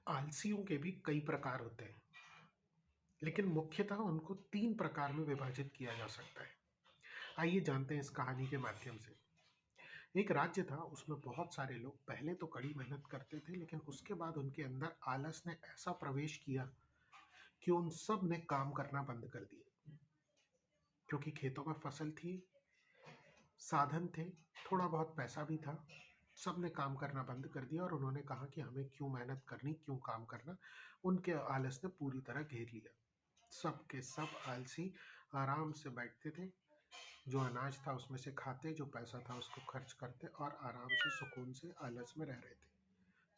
आलसियों के भी कई प्रकार होते हैं, लेकिन मुख्यतः उनको 3 प्रकार में विभाजित किया जा सकता है। आइए जानते हैं इस कहानी के माध्यम से। एक राज्य था, उसमें बहुत सारे लोग पहले तो कड़ी मेहनत करते थे, लेकिन उसके बाद उनके अंदर आलस ने ऐसा प्रवेश किया कि उन सब ने काम करना बंद कर दिया। क्योंकि खेतों में फसल थी, साधन थे, थोड़ा बहुत पैसा भी था, सब ने काम करना बंद कर दिया और उन्होंने कहा कि हमें क्यों मेहनत करनी, क्यों काम करना। उनके आलस ने पूरी तरह घेर लिया। सब के सब आलसी आराम से बैठते थे, जो अनाज था उसमें से खाते, जो पैसा था उसको खर्च करते और आराम से सुकून से आलस में रह रहे थे।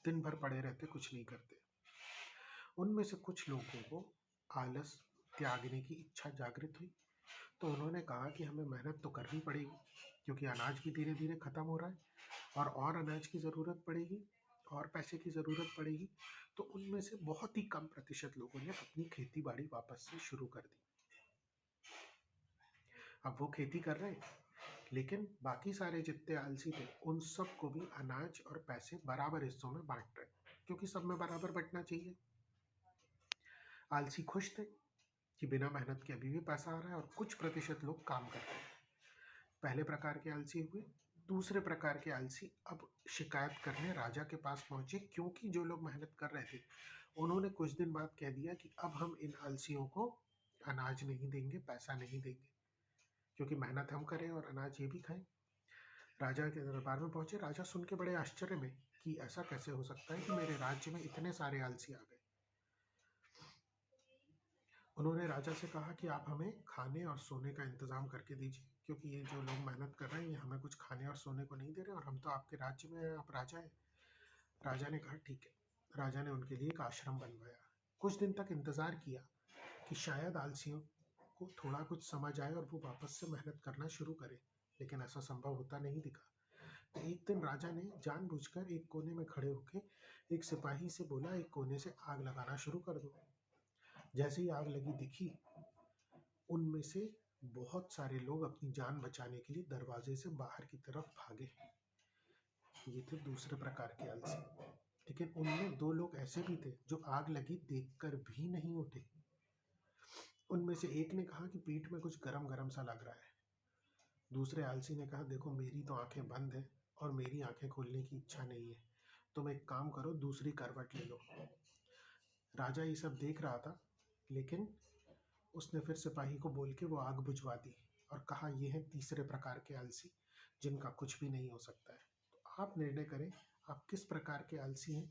दिन भर पड़े रहते, कुछ नहीं करते। उनमें से कुछ लोगों को आलस त्यागने की इच्छा जागृत हुई, तो उन्होंने कहा कि हमें मेहनत तो करनी पड़ेगी, क्योंकि अनाज भी धीरे धीरे खत्म हो रहा है और अनाज की ज़रूरत पड़ेगी और पैसे की ज़रूरत पड़ेगी। तो उनमें से बहुत ही कम प्रतिशत लोगों ने अपनी खेती बाड़ी वापस से शुरू कर दी। अब वो खेती कर रहे हैं, लेकिन बाकी सारे जितने आलसी थे उन सबको भी अनाज और पैसे बराबर हिस्सों में बांट रहे, क्योंकि सब में बराबर बंटना चाहिए। आलसी खुश थे कि बिना मेहनत के अभी भी पैसा आ रहा है और कुछ प्रतिशत लोग काम कर रहे हैं। पहले प्रकार के आलसी हुए। दूसरे प्रकार के आलसी अब शिकायत करने राजा के पास पहुंचे, क्योंकि जो लोग मेहनत कर रहे थे उन्होंने कुछ दिन बाद कह दिया कि अब हम इन आलसियों को अनाज नहीं देंगे, पैसा नहीं देंगे, क्योंकि मेहनत हम करें और अनाज ये भी खाएं। राजा के दरबार में पहुंचे। राजा सुन के बड़े आश्चर्य में कि ऐसा कैसे हो सकता है कि मेरे राज्य में इतने सारे आलसी आ गए। उन्होंने राजा से कहा कि आप हमें खाने और सोने का इंतजाम करके दीजिए, क्योंकि ये जो लोग मेहनत कर रहे हैं ये हमें कुछ खाने और सोने को नहीं दे रहे और हम तो आपके राज्य में हैं, आप राजा हैं। राजा ने कहा ठीक है। राजा ने उनके लिए एक आश्रम बनवाया। कुछ दिन तक इंतजार किया कि शायद आलसियों को थोड़ा कुछ समझ आए और वो वापस से मेहनत करना शुरू करें, लेकिन ऐसा संभव होता नहीं दिखा। तो एक दिन राजा ने जानबूझकर एक कोने में खड़े होकर एक सिपाही से बोला, एक कोने से आग लगाना शुरू कर दो। जैसे ही आग लगी दिखी, उनमें से बहुत सारे लोग अपनी जान बचाने के लिए दरवाजे से बाहर की तरफ भागे। ये थे दूसरे प्रकार के आलसी। लेकिन उनमें 2 लोग ऐसे भी थे जो आग लगी देखकर भी नहीं उठे। उनमें से एक ने कहा कि पीठ में कुछ गरम गरम सा लग रहा है। दूसरे आलसी ने कहा, देखो मेरी तो आंखें बंद है और मेरी आंखें खोलने की इच्छा नहीं है, तुम एक काम करो, दूसरी करवट ले लो। राजा ये सब देख रहा था, लेकिन उसने फिर सिपाही को बोल के वो आग बुझवा दी और कहा, ये हैं तीसरे प्रकार के आलसी, जिनका कुछ भी नहीं हो सकता है। तो आप निर्णय करें, आप किस प्रकार के आलसी हैं